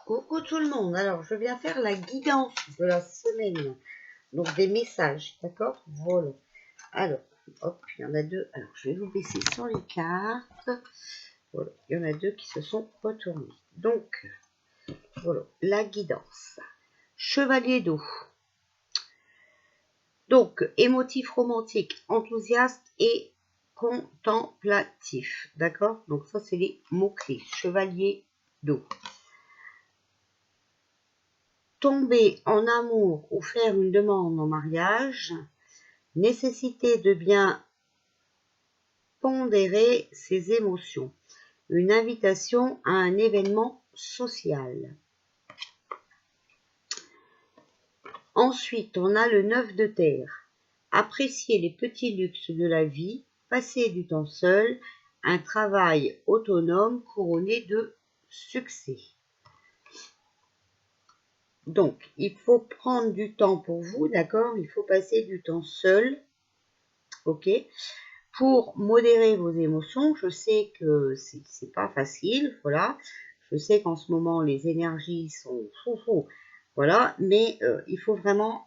Coucou tout le monde, alors je viens faire la guidance de la semaine, donc des messages, d'accord? Voilà, alors, hop, il y en a deux, alors je vais vous baisser sur les cartes, voilà, il y en a deux qui se sont retournés, donc, voilà, la guidance, chevalier d'eau, donc, émotif, romantique, enthousiaste et contemplatif, d'accord? Donc ça c'est les mots-clés, chevalier d'eau. Tomber en amour ou faire une demande en mariage, nécessité de bien pondérer ses émotions, une invitation à un événement social. Ensuite, on a le 9 de terre, apprécier les petits luxes de la vie, passer du temps seul, un travail autonome couronné de succès. Donc, il faut prendre du temps pour vous, d'accord? Il faut passer du temps seul, ok? Pour modérer vos émotions. Je sais que c'est pas facile, voilà. Je sais qu'en ce moment, les énergies sont fou, voilà. Mais il faut vraiment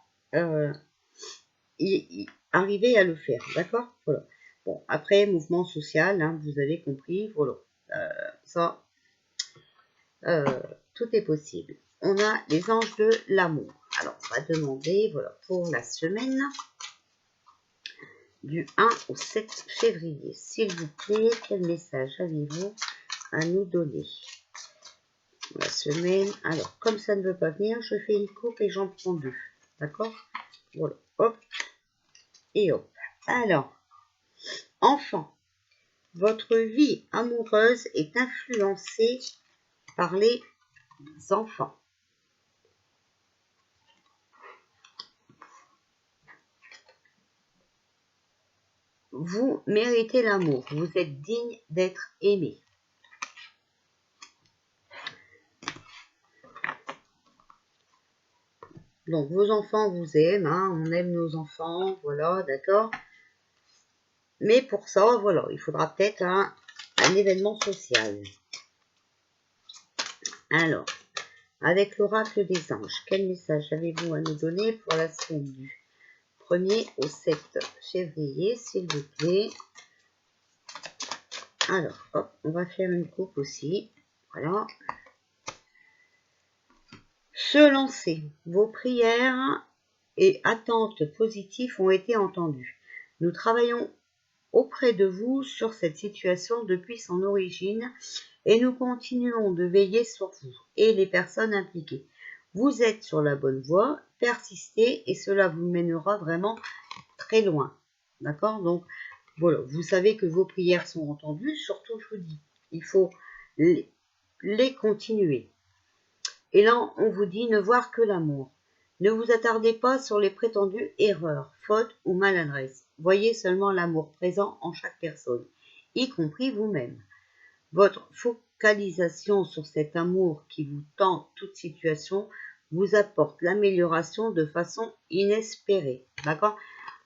arriver à le faire, d'accord? Voilà. Bon, après, mouvement social, hein, vous avez compris, voilà. Ça, tout est possible. On a les anges de l'amour. Alors, on va demander, voilà, pour la semaine du 1 au 7 février. S'il vous plaît, quel message avez-vous à nous donner? La semaine, alors, comme ça ne veut pas venir, je fais une coupe et j'en prends deux. D'accord? Voilà, hop, et hop. Alors, enfant, votre vie amoureuse est influencée par les enfants. Vous méritez l'amour, vous êtes digne d'être aimé. Donc, vos enfants vous aiment, hein, on aime nos enfants, voilà, d'accord. Mais pour ça, voilà, il faudra peut-être un événement social. Alors, avec l'oracle des anges, quel message avez-vous à nous donner pour la semaine du 1er au 7 février, s'il vous plaît? Alors, hop, on va faire une coupe aussi. Voilà. Se lancer. Vos prières et attentes positives ont été entendues. Nous travaillons auprès de vous sur cette situation depuis son origine et nous continuons de veiller sur vous et les personnes impliquées. Vous êtes sur la bonne voie, persistez et cela vous mènera vraiment très loin. D'accord? Donc, voilà, vous savez que vos prières sont entendues, surtout je vous dis, il faut les continuer. Et là, on vous dit ne voir que l'amour. Ne vous attardez pas sur les prétendues erreurs, fautes ou maladresses. Voyez seulement l'amour présent en chaque personne, y compris vous-même. Votre focalisation sur cet amour qui vous tend toute situation vous apporte l'amélioration de façon inespérée. D'accord?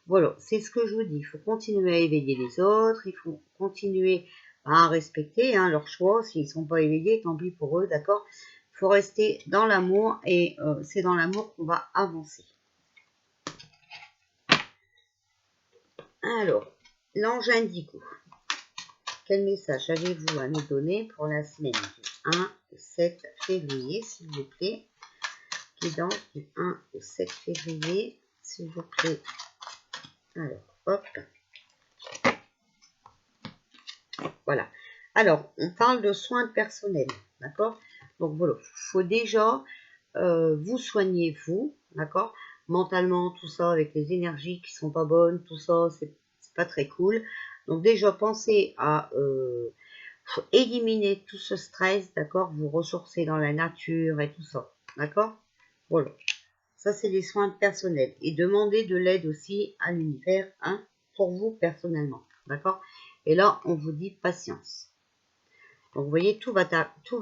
Voilà, c'est ce que je vous dis. Il faut continuer à éveiller les autres, il faut continuer à respecter leur choix. S'ils ne sont pas éveillés, tant pis pour eux, d'accord? Il faut rester dans l'amour et c'est dans l'amour qu'on va avancer. Alors, l'ange indigo. Quel message avez-vous à nous donner pour la semaine du 1 au 7 février, s'il vous plaît? Guidance du 1 au 7 février, s'il vous plaît. Alors, hop. Voilà. Alors, on parle de soins personnels, d'accord? Donc, voilà, il faut déjà vous soigner, vous, d'accord? Mentalement, tout ça, avec les énergies qui sont pas bonnes, tout ça, c'est pas très cool. Donc, déjà, pensez à éliminer tout ce stress, d'accord? Vous ressourcer dans la nature et tout ça, d'accord? Voilà. Ça, c'est les soins personnels. Et demandez de l'aide aussi à l'univers, hein, pour vous personnellement, d'accord? Et là, on vous dit patience. Donc, vous voyez, tout va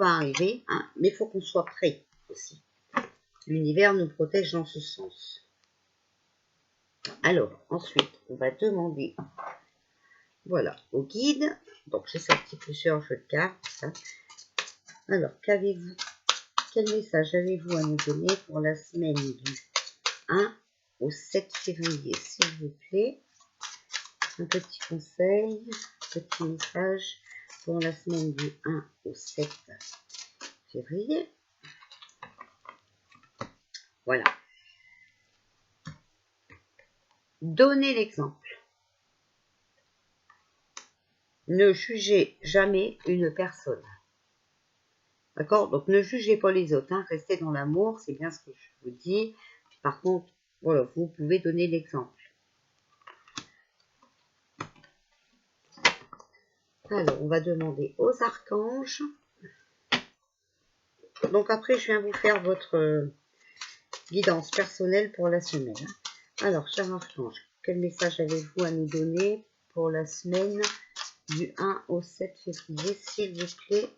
arriver, hein, mais il faut qu'on soit prêt aussi. L'univers nous protège dans ce sens. Alors, ensuite, on va demander, voilà, au guide. Donc, j'ai sorti plusieurs jeux de cartes. Ça. Alors, quel message avez-vous à nous donner pour la semaine du 1 au 7 février, s'il vous plaît? Un petit conseil, petit message pour la semaine du 1 au 7 février. Voilà. Donnez l'exemple. Ne jugez jamais une personne. D'accord? Donc ne jugez pas les autres. Hein. Restez dans l'amour, c'est bien ce que je vous dis. Par contre, voilà, vous pouvez donner l'exemple. Alors, on va demander aux archanges. Donc après, je viens vous faire votre guidance personnelle pour la semaine. Alors, cher archange, quel message avez-vous à nous donner pour la semaine du 1 au 7 février, s'il vous plaît?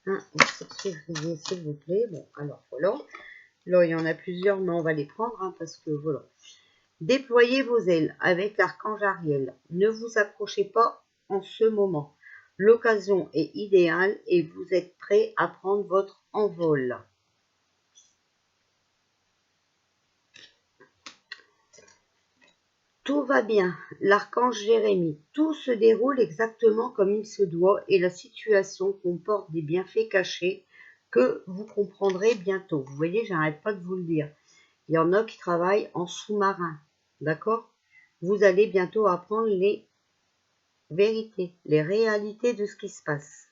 1 au 7 février, s'il vous plaît. Bon, alors voilà. Là, il y en a plusieurs, mais on va les prendre, hein, parce que voilà. Déployez vos ailes avec l'archange Ariel. Ne vous accrochez pas en ce moment. L'occasion est idéale et vous êtes prêt à prendre votre envol. Tout va bien, l'archange Jérémie. Tout se déroule exactement comme il se doit et la situation comporte des bienfaits cachés que vous comprendrez bientôt. Vous voyez, j'arrête pas de vous le dire. Il y en a qui travaillent en sous-marin, d'accord? Vous allez bientôt apprendre les vérités, les réalités de ce qui se passe.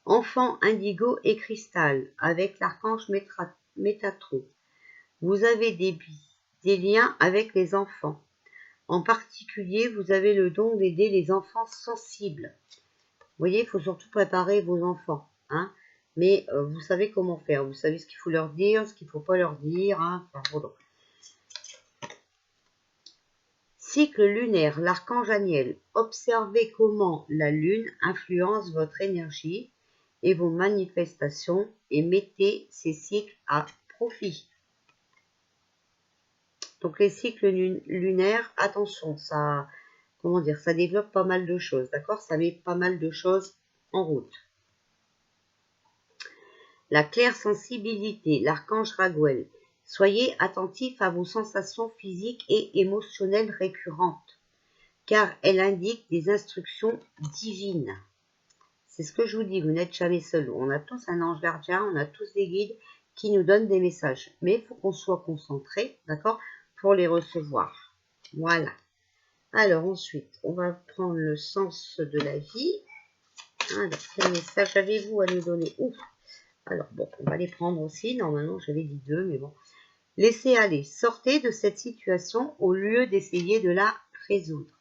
Enfant indigo et cristal, avec l'archange Métatron. Vous avez des liens avec les enfants. En particulier, vous avez le don d'aider les enfants sensibles. Vous voyez, il faut surtout préparer vos enfants. Hein, mais vous savez comment faire. Vous savez ce qu'il faut leur dire, ce qu'il ne faut pas leur dire. Hein, enfin, voilà. Cycle lunaire, l'archange Aniel. Observez comment la lune influence votre énergie et vos manifestations et mettez ces cycles à profit. Donc les cycles lunaires, attention, ça, comment dire, ça développe pas mal de choses, d'accord? Ça met pas mal de choses en route. La claire sensibilité, l'archange Raguel. Soyez attentif à vos sensations physiques et émotionnelles récurrentes, car elles indiquent des instructions divines. C'est ce que je vous dis, vous n'êtes jamais seul. On a tous un ange gardien, on a tous des guides qui nous donnent des messages. Mais il faut qu'on soit concentré, d'accord, pour les recevoir. Voilà. Alors ensuite, on va prendre le sens de la vie. Alors, quel message avez-vous à nous donner? Ouf. Alors bon, on va les prendre aussi. Normalement, j'avais dit 2, mais bon. Laissez aller. Sortez de cette situation au lieu d'essayer de la résoudre.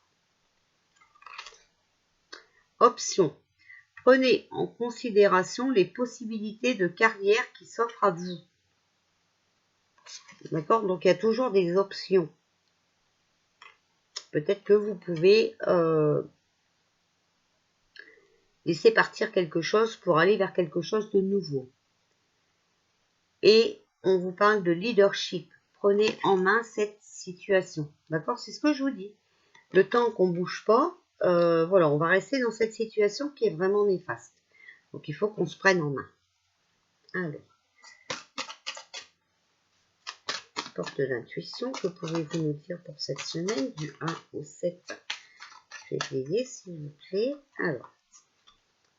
Option. Prenez en considération les possibilités de carrière qui s'offrent à vous. D'accord? Donc, il y a toujours des options. Peut-être que vous pouvez laisser partir quelque chose pour aller vers quelque chose de nouveau. Et on vous parle de leadership. Prenez en main cette situation. D'accord? C'est ce que je vous dis. Le temps qu'on ne bouge pas, voilà, on va rester dans cette situation qui est vraiment néfaste. Donc, il faut qu'on se prenne en main. Alors, porte de l'intuition, que pouvez-vous nous dire pour cette semaine du 1 au 7 février, s'il vous plaît? Alors,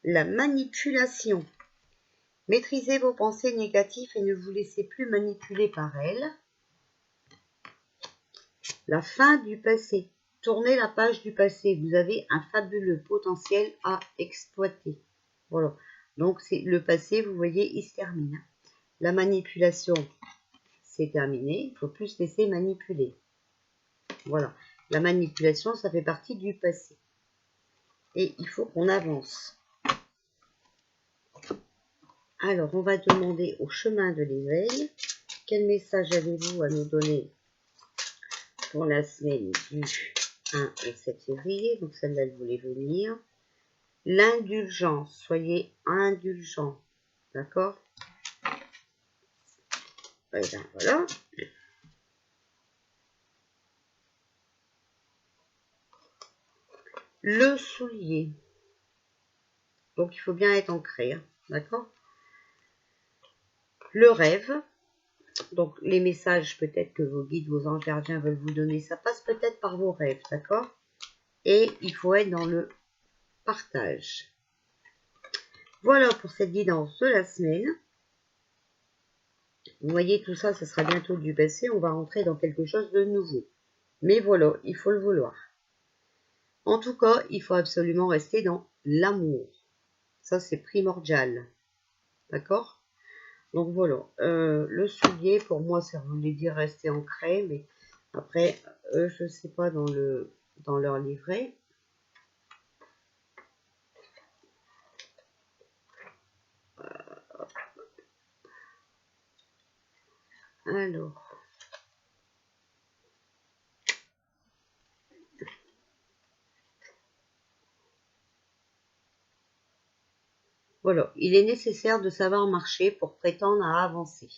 la manipulation. Maîtrisez vos pensées négatives et ne vous laissez plus manipuler par elles. La fin du passé. Tournez la page du passé. Vous avez un fabuleux potentiel à exploiter. Voilà. Donc, c'est le passé, vous voyez, il se termine. La manipulation, c'est terminé. Il ne faut plus se laisser manipuler. Voilà. La manipulation, ça fait partie du passé. Et il faut qu'on avance. Alors, on va demander au chemin de l'éveil. Quel message avez-vous à nous donner pour la semaine du 1 au 7 février? Donc, celle-là, elle voulait venir. L'indulgence. Soyez indulgents. D'accord? Et bien, voilà. Le soulier. Donc, il faut bien être ancré. Hein. D'accord? Le rêve. Donc, les messages, peut-être que vos guides, vos anges gardiens veulent vous donner, ça passe peut-être par vos rêves, d'accord? Et il faut être dans le partage. Voilà pour cette guidance de la semaine. Vous voyez, tout ça, ça sera bientôt du passé. On va rentrer dans quelque chose de nouveau. Mais voilà, il faut le vouloir. En tout cas, il faut absolument rester dans l'amour. Ça, c'est primordial. D'accord? Donc voilà. Le soulier, pour moi, ça voulait dire rester ancré. Mais après, je ne sais pas dans leur livret. Alors. Voilà, il est nécessaire de savoir marcher pour prétendre à avancer.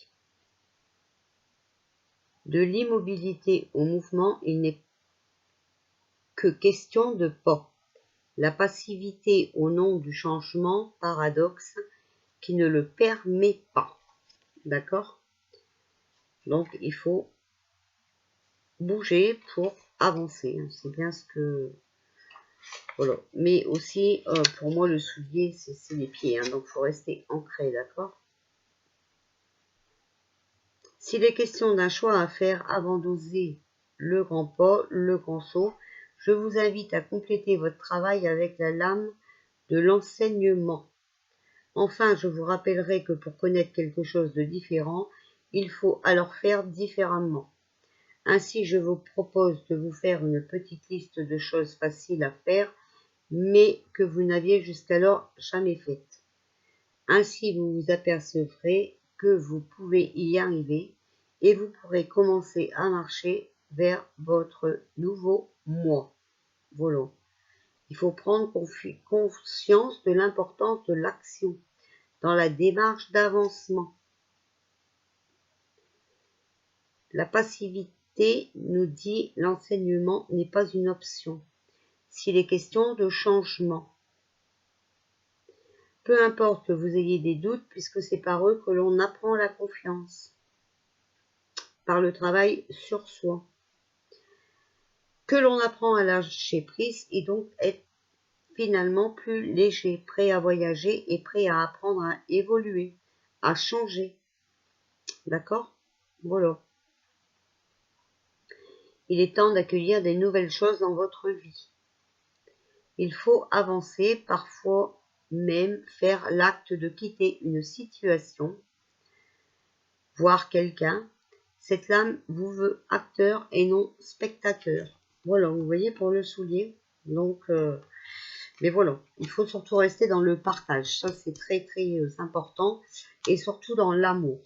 De l'immobilité au mouvement, il n'est que question de pas. La passivité au nom du changement, paradoxe, qui ne le permet pas. D'accord? Donc, il faut bouger pour avancer. C'est bien ce que... Voilà. Mais aussi, pour moi, le soulier, c'est les pieds. Donc, il faut rester ancré, d'accord? S'il est question d'un choix à faire avant d'oser le grand pas, le grand saut, je vous invite à compléter votre travail avec la lame de l'enseignement. Enfin, je vous rappellerai que pour connaître quelque chose de différent, il faut alors faire différemment. Ainsi, je vous propose de vous faire une petite liste de choses faciles à faire, mais que vous n'aviez jusqu'alors jamais faites. Ainsi, vous vous apercevrez que vous pouvez y arriver et vous pourrez commencer à marcher vers votre nouveau moi. Voilà. Il faut prendre conscience de l'importance de l'action dans la démarche d'avancement. La passivité, nous dit l'enseignement, n'est pas une option. S'il est question de changement. Peu importe que vous ayez des doutes, puisque c'est par eux que l'on apprend la confiance. Par le travail sur soi. Que l'on apprend à lâcher prise et donc être finalement plus léger, prêt à voyager et prêt à apprendre à évoluer, à changer. D'accord? Voilà. Il est temps d'accueillir des nouvelles choses dans votre vie. Il faut avancer, parfois même faire l'acte de quitter une situation, voir quelqu'un. Cette lame vous veut acteur et non spectateur. Voilà, vous voyez pour le soulier. Donc, mais voilà, il faut surtout rester dans le partage. Ça, c'est très, très important. Et surtout dans l'amour.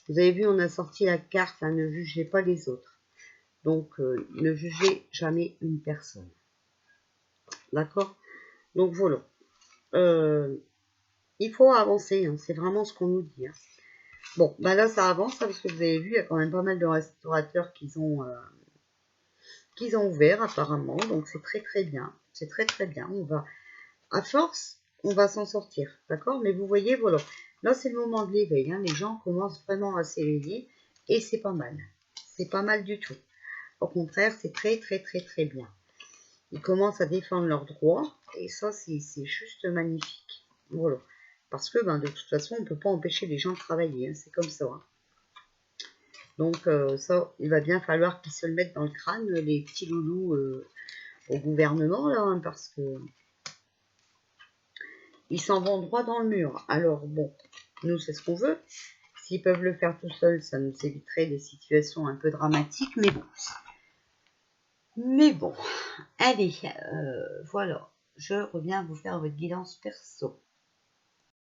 Vous avez vu, on a sorti la carte, hein, ne jugez pas les autres. Donc, ne jugez jamais une personne. D'accord? Donc, voilà. Il faut avancer, hein, c'est vraiment ce qu'on nous dit. Hein. Bon, bah là, ça avance, hein, parce que vous avez vu, il y a quand même pas mal de restaurateurs qui ont ouvert, apparemment. Donc, c'est très, très bien. C'est très, très bien. On va, à force, on va s'en sortir. D'accord? Mais vous voyez, voilà. Là, c'est le moment de l'éveil. Hein. Les gens commencent vraiment à s'éveiller. Et c'est pas mal. C'est pas mal du tout. Au contraire, c'est très, très, très, très bien. Ils commencent à défendre leurs droits. Et ça, c'est juste magnifique. Voilà. Parce que, de toute façon, on ne peut pas empêcher les gens de travailler. Hein. C'est comme ça. Hein. Donc, ça, il va bien falloir qu'ils se le mettent dans le crâne, les petits loulous au gouvernement, là. Hein, parce que ils s'en vont droit dans le mur. Alors, bon, nous, c'est ce qu'on veut. S'ils peuvent le faire tout seuls, ça nous éviterait des situations un peu dramatiques, mais bon. Allez, voilà, je reviens vous faire votre guidance perso.